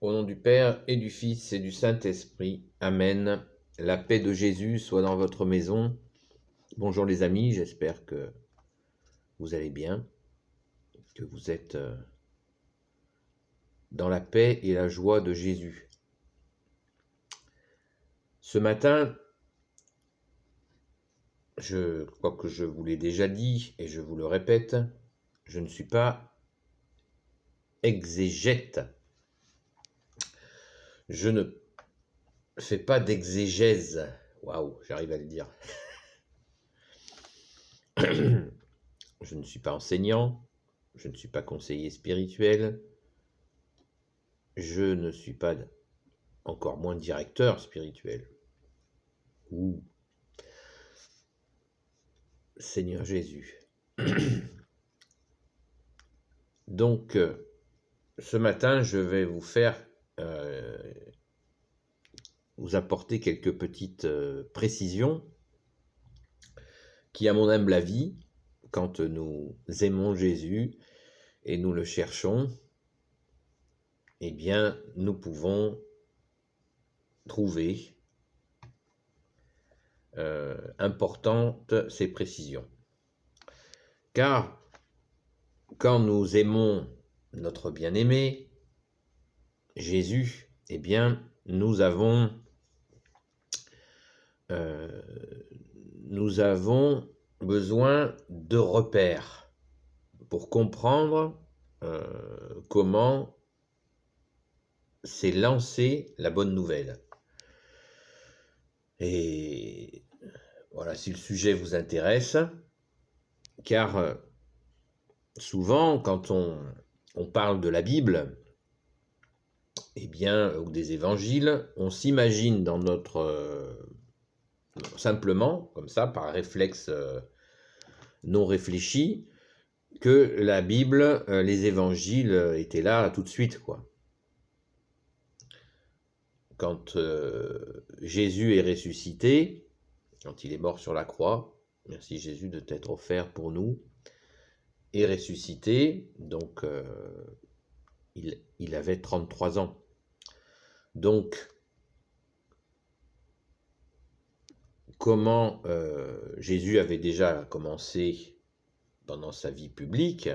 Au nom du Père et du Fils et du Saint-Esprit. Amen. La paix de Jésus soit dans votre maison. Bonjour les amis, j'espère que vous allez bien, que vous êtes dans la paix et la joie de Jésus. Ce matin, je crois que je vous l'ai déjà dit et je vous le répète, je ne suis pas exégète. Je ne fais pas d'exégèse. Waouh, j'arrive à le dire. Je ne suis pas enseignant, je ne suis pas conseiller spirituel, je ne suis pas encore moins directeur spirituel. Ou Seigneur Jésus. Donc, ce matin, je vais vous faire vous apporter quelques petites précisions qui, à mon humble avis, quand nous aimons Jésus et nous le cherchons, eh bien, nous pouvons trouver importantes ces précisions. Car quand nous aimons notre bien-aimé, Jésus, eh bien, nous avons besoin de repères pour comprendre comment s'est lancée la bonne nouvelle. Et voilà, si le sujet vous intéresse, car souvent, quand on parle de la Bible, eh bien, ou des évangiles, on s'imagine dans notre simplement, comme ça, par réflexe non réfléchi, que la Bible, les évangiles étaient là tout de suite, quoi. Quand Jésus est ressuscité, quand il est mort sur la croix, merci Jésus de t'être offert pour nous, est ressuscité, donc il avait 33 ans. Donc, comment Jésus avait déjà commencé pendant sa vie publique,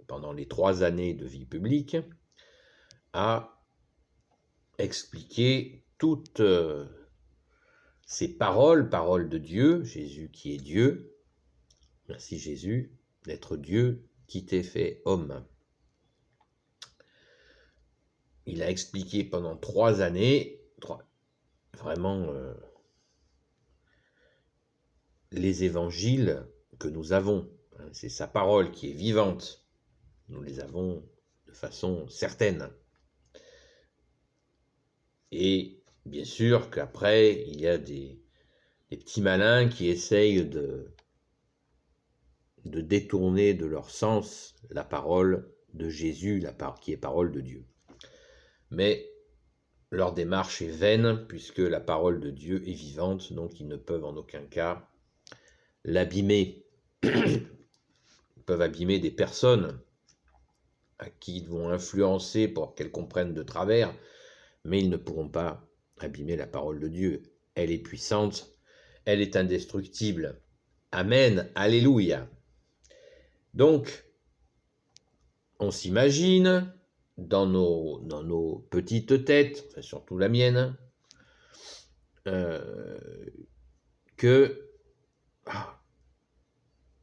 pendant les 3 années de vie publique, à expliquer toutes ces paroles de Dieu, Jésus qui est Dieu, merci Jésus d'être Dieu qui t'est fait homme. Il a expliqué pendant 3 années, vraiment, les évangiles que nous avons. C'est sa parole qui est vivante. Nous les avons de façon certaine. Et bien sûr qu'après, il y a des petits malins qui essayent de détourner de leur sens la parole de Jésus, qui est parole de Dieu. Mais leur démarche est vaine, puisque la parole de Dieu est vivante, donc ils ne peuvent en aucun cas l'abîmer. Ils peuvent abîmer des personnes à qui ils vont influencer pour qu'elles comprennent de travers, mais ils ne pourront pas abîmer la parole de Dieu. Elle est puissante, elle est indestructible. Amen, alléluia. Donc, on s'imagine dans nos petites têtes, enfin surtout la mienne, que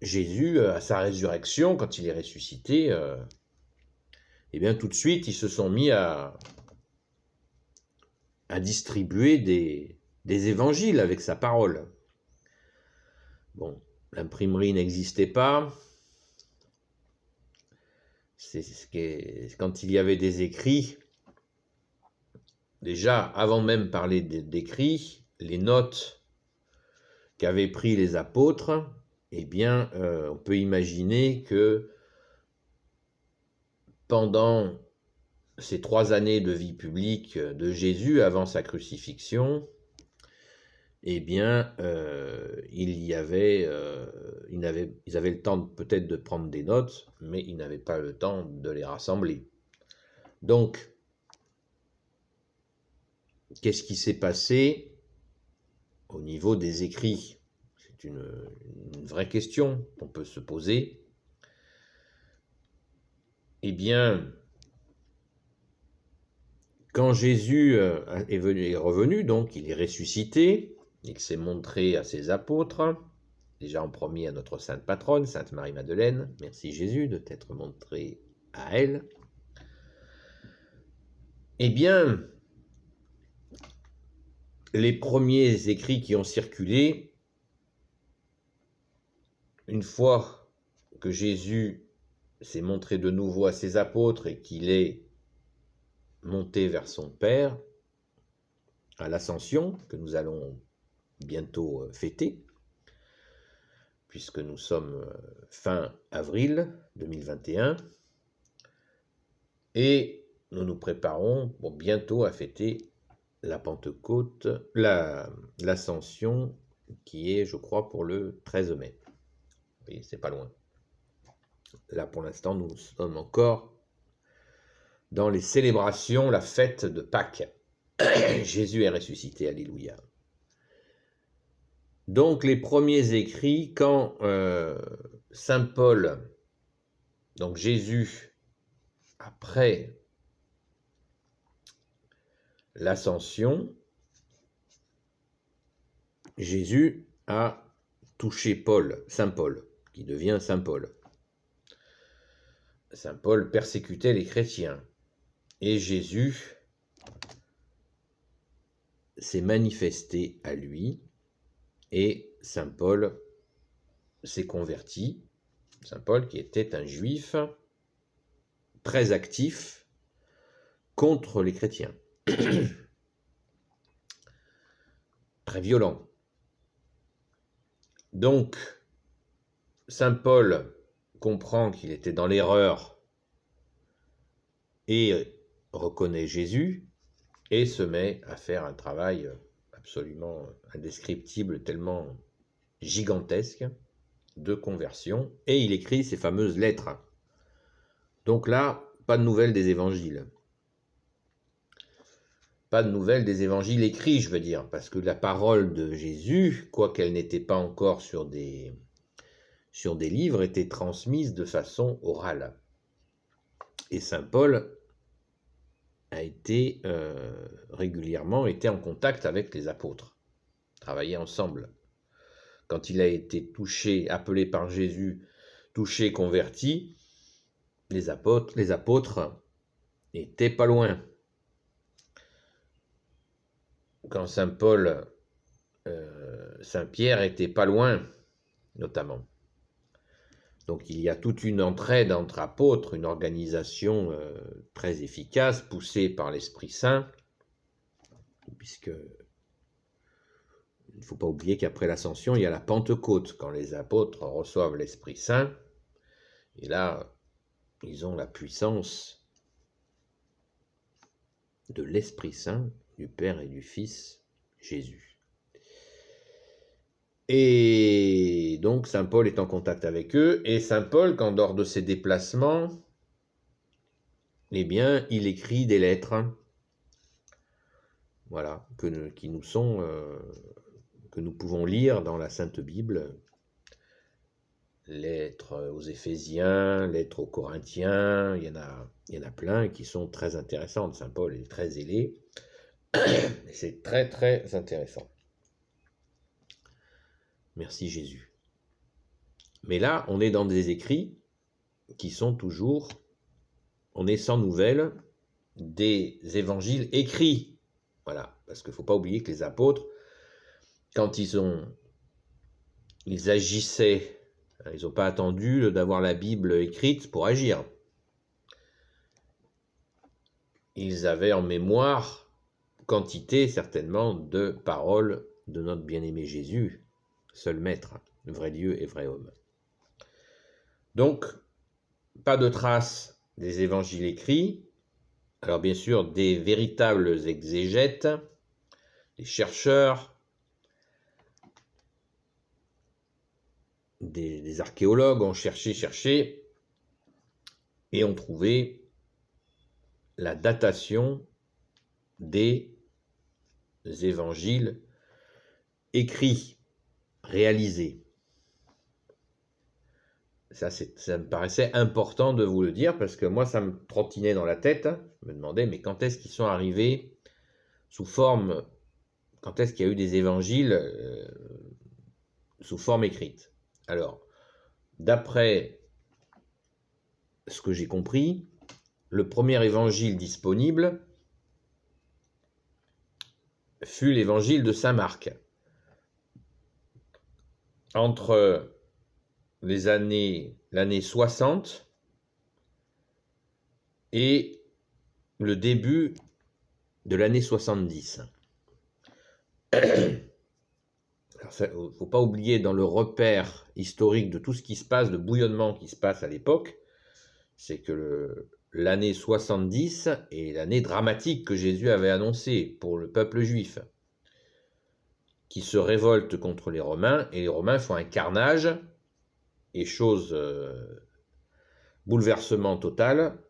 Jésus, à sa résurrection, quand il est ressuscité, eh bien tout de suite, ils se sont mis à distribuer des évangiles avec sa parole. Bon, l'imprimerie n'existait pas. Quand il y avait des écrits, déjà, avant même parler d'écrits, les notes qu'avaient pris les apôtres, eh bien, on peut imaginer que pendant ces 3 années de vie publique de Jésus avant sa crucifixion, eh bien, ils avaient le temps peut-être de prendre des notes, mais ils n'avaient pas le temps de les rassembler. Donc, qu'est-ce qui s'est passé au niveau des écrits? C'est une vraie question qu'on peut se poser. Eh bien, quand Jésus est revenu, donc il est ressuscité, il s'est montré à ses apôtres, déjà en premier à notre sainte patronne, Sainte Marie-Madeleine. Merci Jésus de t'être montré à elle. Eh bien, les premiers écrits qui ont circulé, une fois que Jésus s'est montré de nouveau à ses apôtres et qu'il est monté vers son Père, à l'Ascension, que nous allons bientôt fêter, puisque nous sommes fin avril 2021, et nous nous préparons pour bientôt à fêter la Pentecôte, l'Ascension, qui est, je crois, pour le 13 mai. Vous voyez, c'est pas loin. Là, pour l'instant, nous sommes encore dans les célébrations, la fête de Pâques. Jésus est ressuscité, alléluia. Donc, les premiers écrits, quand Saint Paul, donc Jésus, après l'ascension, Jésus a touché Paul, Saint Paul, qui devient Saint Paul. Saint Paul persécutait les chrétiens. Et Jésus s'est manifesté à lui, et Saint Paul s'est converti. Saint Paul qui était un juif très actif contre les chrétiens. Très violent. Donc, Saint Paul comprend qu'il était dans l'erreur et reconnaît Jésus et se met à faire un travail absolument indescriptible, tellement gigantesque de conversion, et il écrit ces fameuses lettres. Donc là, pas de nouvelles des évangiles. Pas de nouvelles des évangiles écrits, je veux dire, parce que la parole de Jésus, quoiqu'elle n'était pas encore sur des livres, était transmise de façon orale. Et Saint Paul a été régulièrement en contact avec les apôtres, travaillé ensemble. Quand il a été touché, appelé par Jésus, touché, converti, les apôtres étaient pas loin. Quand Saint Paul, Saint Pierre était pas loin, notamment. Donc il y a toute une entraide entre apôtres, une organisation très efficace, poussée par l'Esprit Saint, puisque il ne faut pas oublier qu'après l'Ascension, il y a la Pentecôte, quand les apôtres reçoivent l'Esprit Saint, et là, ils ont la puissance de l'Esprit Saint, du Père et du Fils, Jésus. Et donc, Saint Paul est en contact avec eux, et Saint Paul, quand lors de ses déplacements, eh bien, il écrit des lettres, voilà, qui nous sont, que nous pouvons lire dans la Sainte Bible, lettres aux Éphésiens, lettres aux Corinthiens, il y en a plein qui sont très intéressantes. Saint Paul est très zélé, et c'est très très intéressant. Merci Jésus. Mais là, on est dans des écrits qui sont toujours, on est sans nouvelles des évangiles écrits. Voilà, parce qu'il ne faut pas oublier que les apôtres, quand ils agissaient, ils n'ont pas attendu d'avoir la Bible écrite pour agir. Ils avaient en mémoire quantité certainement de paroles de notre bien-aimé Jésus, seul maître, vrai Dieu et vrai homme. Donc, pas de traces des évangiles écrits. Alors bien sûr, des véritables exégètes, des chercheurs, des archéologues ont cherché, et ont trouvé la datation des évangiles écrits, réalisés. Ça me paraissait important de vous le dire parce que moi, ça me trottinait dans la tête. Je me demandais, mais quand est-ce qu'ils sont arrivés sous forme, quand est-ce qu'il y a eu des évangiles sous forme écrite? Alors, d'après ce que j'ai compris, le premier évangile disponible fut l'évangile de saint Marc. Entre l'année 60 et le début de l'année 70. Il ne faut pas oublier dans le repère historique de tout ce qui se passe, de bouillonnement qui se passe à l'époque, c'est que l'année 70 est l'année dramatique que Jésus avait annoncée pour le peuple juif, qui se révolte contre les Romains, et les Romains font un carnage, et bouleversement total,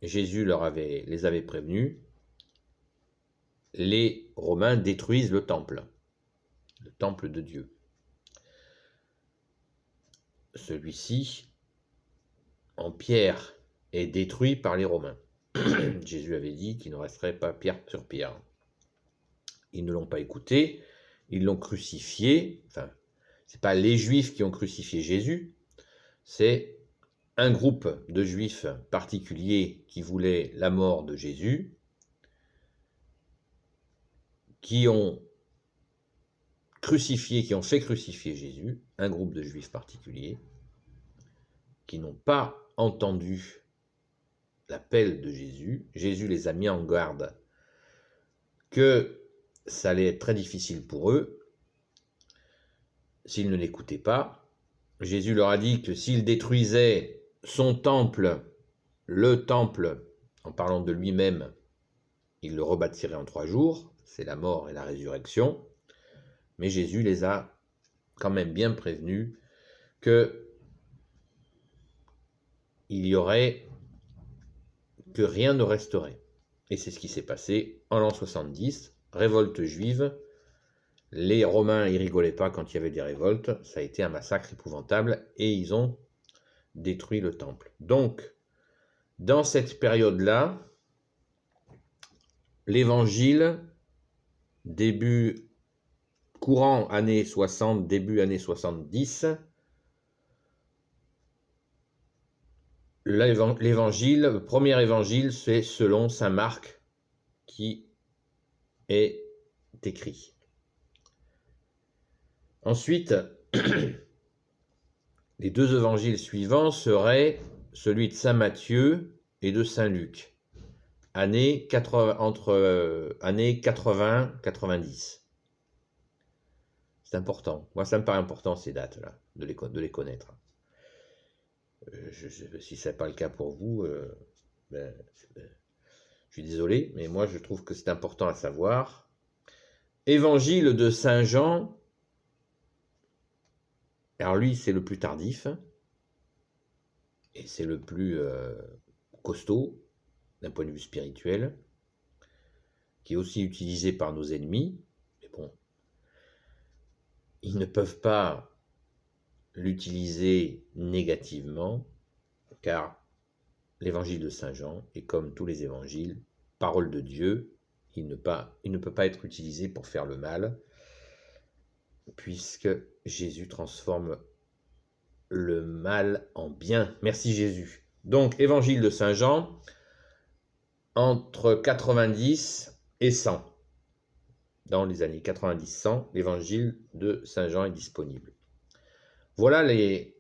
Jésus les avait prévenus, les Romains détruisent le temple de Dieu. Celui-ci, en pierre, est détruit par les Romains. Jésus avait dit qu'il ne resterait pas pierre sur pierre. Ils ne l'ont pas écouté, ils l'ont crucifié. Enfin, c'est pas les Juifs qui ont crucifié Jésus, c'est un groupe de Juifs particuliers qui voulaient la mort de Jésus, qui ont fait crucifier Jésus, un groupe de Juifs particuliers, qui n'ont pas entendu l'appel de Jésus. Jésus les a mis en garde que ça allait être très difficile pour eux s'ils ne l'écoutaient pas. Jésus leur a dit que s'ils détruisaient son temple, le temple, en parlant de lui-même, il le rebâtirait en 3 jours, c'est la mort et la résurrection. Mais Jésus les a quand même bien prévenus que rien ne resterait. Et c'est ce qui s'est passé en l'an 70, révolte juive. Les Romains, ils rigolaient pas quand il y avait des révoltes, ça a été un massacre épouvantable et ils ont détruit le temple. Donc, dans cette période-là, l'évangile, courant années 60, début années 70, l'évangile, le premier évangile, c'est selon saint Marc qui est écrit. Ensuite, les 2 évangiles suivants seraient celui de saint Matthieu et de saint Luc, entre années 80-90. C'est important. Moi, ça me paraît important, ces dates-là, de les connaître. Si ce n'est pas le cas pour vous, je suis désolé, mais moi, je trouve que c'est important à savoir. Évangile de saint Jean, alors lui, c'est le plus tardif, et c'est le plus costaud, d'un point de vue spirituel, qui est aussi utilisé par nos ennemis, mais bon, ils ne peuvent pas l'utiliser négativement, car l'évangile de saint Jean est comme tous les évangiles, parole de Dieu, il ne peut pas être utilisé pour faire le mal, puisque Jésus transforme le mal en bien. Merci Jésus. Donc, évangile de saint Jean, entre 90 et 100. Dans les années 90-100, l'évangile de saint Jean est disponible. Voilà les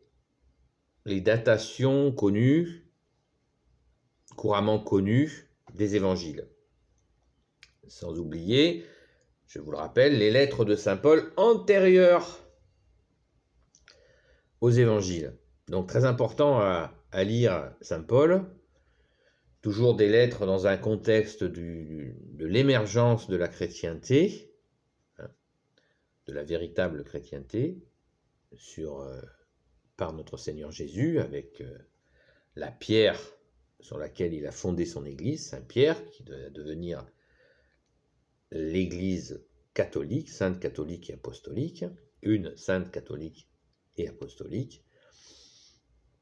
datations connues, couramment connues, des évangiles. Sans oublier, je vous le rappelle, les lettres de saint Paul antérieures aux évangiles. Donc très important à lire saint Paul, toujours des lettres dans un contexte de l'émergence de la chrétienté, de la véritable chrétienté, par notre Seigneur Jésus, avec la pierre sur laquelle il a fondé son Église, Saint Pierre, qui doit devenir l'Église catholique, sainte catholique et apostolique, une sainte catholique et apostolique.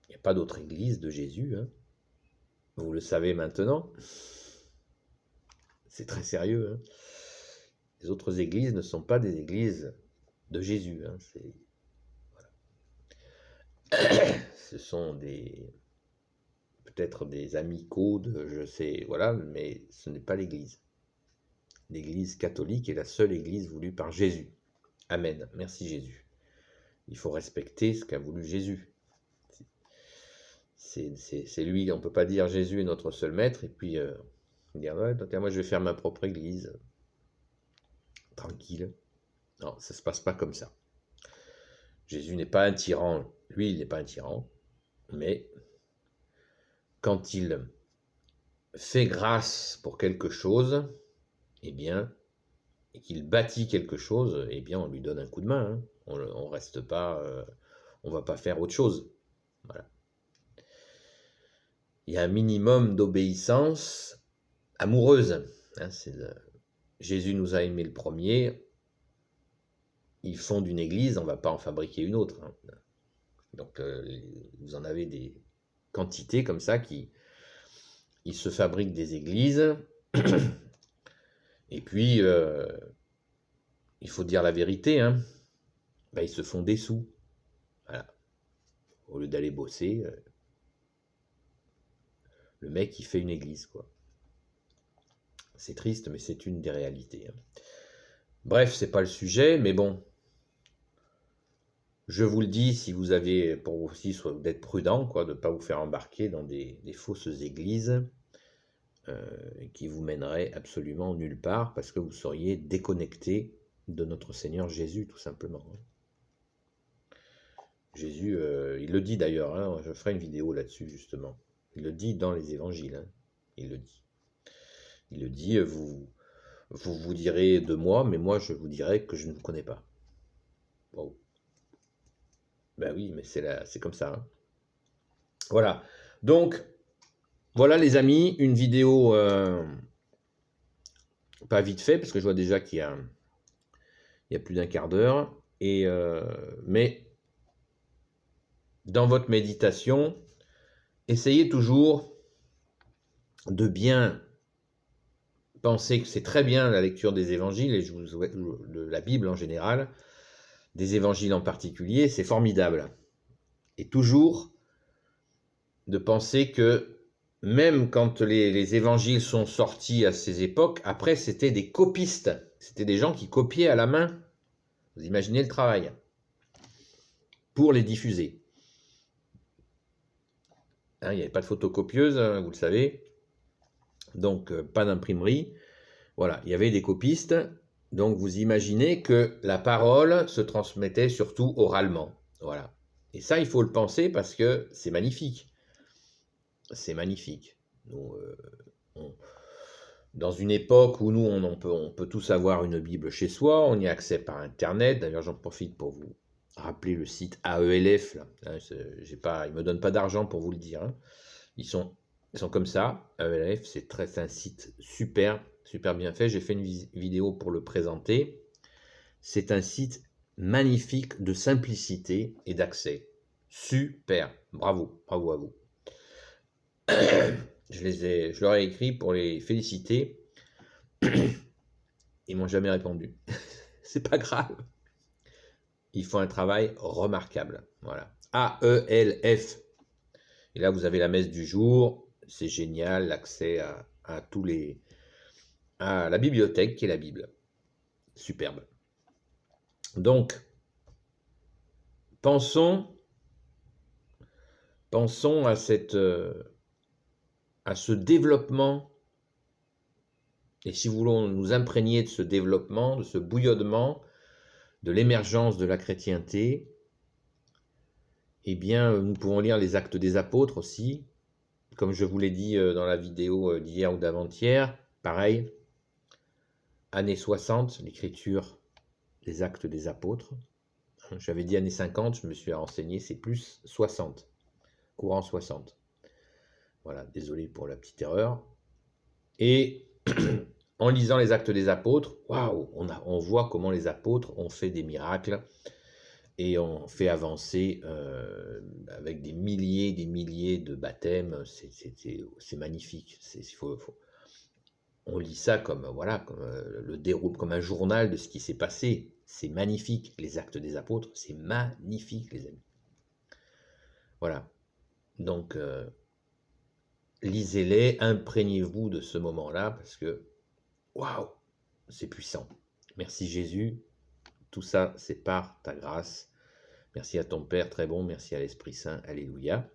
Il n'y a pas d'autre Église de Jésus, hein. Vous le savez maintenant. C'est très sérieux, hein. Les autres églises ne sont pas des églises de Jésus, hein. Ce sont peut-être des amicaux de je sais, voilà, mais ce n'est pas l'église. L'église catholique est la seule église voulue par Jésus. Amen. Merci Jésus. Il faut respecter ce qu'a voulu Jésus. C'est lui, on ne peut pas dire Jésus est notre seul maître et puis dire ouais, moi je vais faire ma propre église. Tranquille. Non, ça ne se passe pas comme ça. Jésus n'est pas un tyran. Lui, il n'est pas un tyran. Mais quand il fait grâce pour quelque chose, eh bien, et qu'il bâtit quelque chose, eh bien, on lui donne un coup de main, hein. On reste pas, on va pas faire autre chose. Voilà. Il y a un minimum d'obéissance amoureuse, hein, Jésus nous a aimés le premier. Ils fondent une église, on ne va pas en fabriquer une autre, hein. Donc, vous en avez des quantités comme ça ils se fabriquent des églises. Et puis, il faut dire la vérité, hein, ils se font des sous. Voilà. Au lieu d'aller bosser, le mec, il fait une église, quoi. C'est triste, mais c'est une des réalités, hein. Bref, c'est pas le sujet, mais bon. Je vous le dis, si vous avez, pour vous aussi, d'être prudent, quoi, de ne pas vous faire embarquer dans des fausses églises qui vous mèneraient absolument nulle part, parce que vous seriez déconnecté de notre Seigneur Jésus, tout simplement. Jésus, il le dit d'ailleurs, hein, je ferai une vidéo là-dessus, justement. Il le dit dans les évangiles, hein, il le dit. Il le dit, vous direz de moi, mais moi je vous dirai que je ne vous connais pas. Wow. Ben oui, mais c'est comme ça, hein. Voilà. Donc, voilà les amis, une vidéo pas vite fait, parce que je vois déjà qu'il y a plus d'un quart d'heure. Mais dans votre méditation, essayez toujours de bien penser que c'est très bien la lecture des évangiles, et de la Bible en général, des évangiles en particulier, c'est formidable. Et toujours de penser que même quand les évangiles sont sortis à ces époques, après c'était des copistes, c'était des gens qui copiaient à la main. Vous imaginez le travail pour les diffuser. Hein, il n'y avait pas de photocopieuse, hein, vous le savez, donc pas d'imprimerie. Voilà, il y avait des copistes, donc vous imaginez que la parole se transmettait surtout oralement. Voilà. Et ça, il faut le penser parce que c'est magnifique. C'est magnifique. Nous, dans une époque où nous, on peut tous avoir une Bible chez soi, on y a accès par Internet. D'ailleurs, j'en profite pour vous rappeler le site AELF. Là. Hein, il ne me donne pas d'argent pour vous le dire, hein. Ils sont comme ça. AELF, c'est un site super bien fait. J'ai fait une vidéo pour le présenter. C'est un site magnifique de simplicité et d'accès. Super. Bravo à vous. Je leur ai écrit pour les féliciter. Ils m'ont jamais répondu. C'est pas grave. Ils font un travail remarquable. Voilà. AELF. Et là, vous avez la messe du jour. C'est génial, l'accès à la bibliothèque qui est la Bible. Superbe. Donc, pensons à ce développement, et si vous voulons nous imprégner de ce développement, de ce bouillonnement, de l'émergence de la chrétienté, eh bien, nous pouvons lire les Actes des Apôtres aussi, comme je vous l'ai dit dans la vidéo d'hier ou d'avant-hier, pareil, années 60, l'écriture des Actes des Apôtres. J'avais dit années 50, je me suis renseigné, c'est plus 60, courant 60. Voilà, désolé pour la petite erreur. Et en lisant les Actes des Apôtres, waouh, on voit comment les apôtres ont fait des miracles et ont fait avancer avec des milliers de baptêmes. C'est magnifique. On lit ça comme voilà, comme le déroule, comme un journal de ce qui s'est passé. C'est magnifique. Les Actes des Apôtres, c'est magnifique, les amis. Voilà. Donc, lisez-les, imprégnez-vous de ce moment-là parce que waouh, c'est puissant. Merci Jésus. Tout ça, c'est par ta grâce. Merci à ton Père très bon, merci à l'Esprit Saint, alléluia.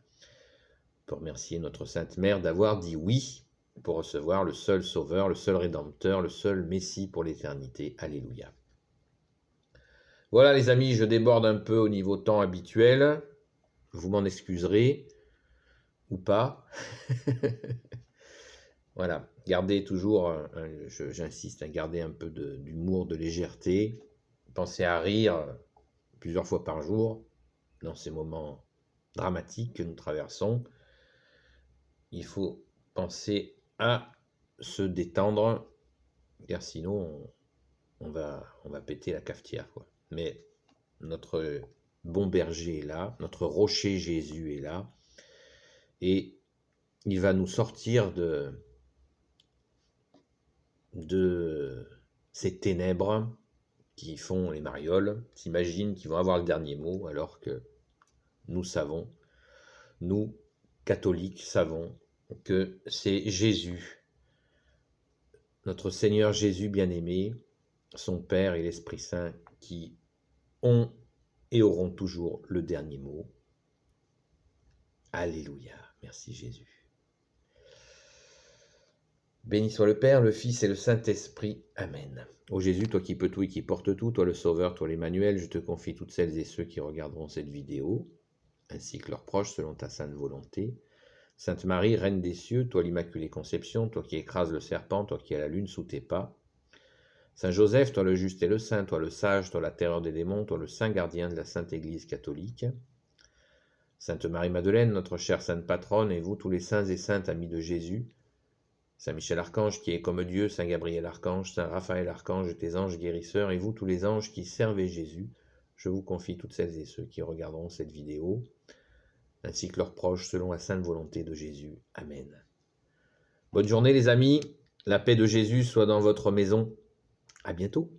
Pour remercier notre Sainte Mère d'avoir dit oui pour recevoir le seul Sauveur, le seul Rédempteur, le seul Messie pour l'éternité, alléluia. Voilà les amis, je déborde un peu au niveau temps habituel, vous m'en excuserez, ou pas. Voilà, gardez toujours, j'insiste, gardez un peu d'humour, de légèreté, pensez à rire plusieurs fois par jour dans ces moments dramatiques que nous traversons. Il faut penser à se détendre, car sinon on va péter la cafetière, quoi. Mais notre bon berger est là, notre rocher Jésus est là, et il va nous sortir de ces ténèbres qui font les marioles, s'imaginent qu'ils vont avoir le dernier mot, alors que nous savons, nous, catholiques, savons que c'est Jésus, notre Seigneur Jésus bien-aimé, son Père et l'Esprit Saint qui ont et auront toujours le dernier mot. Alléluia, merci Jésus. Béni soit le Père, le Fils et le Saint-Esprit. Amen. Ô Jésus, toi qui peux tout et qui portes tout, toi le Sauveur, toi l'Emmanuel, je te confie toutes celles et ceux qui regarderont cette vidéo, ainsi que leurs proches selon ta sainte volonté. Sainte Marie, Reine des cieux, toi l'Immaculée Conception, toi qui écrases le serpent, toi qui as la lune sous tes pas. Saint Joseph, toi le juste et le saint, toi le sage, toi la terreur des démons, toi le saint gardien de la Sainte Église catholique. Sainte Marie-Madeleine, notre chère sainte patronne, et vous tous les saints et saintes amis de Jésus. Saint Michel Archange qui est comme Dieu, Saint Gabriel Archange, Saint Raphaël Archange, tes anges guérisseurs, et vous tous les anges qui servez Jésus, je vous confie toutes celles et ceux qui regarderont cette vidéo, ainsi que leurs proches, selon la sainte volonté de Jésus. Amen. Bonne journée les amis, la paix de Jésus soit dans votre maison. À bientôt.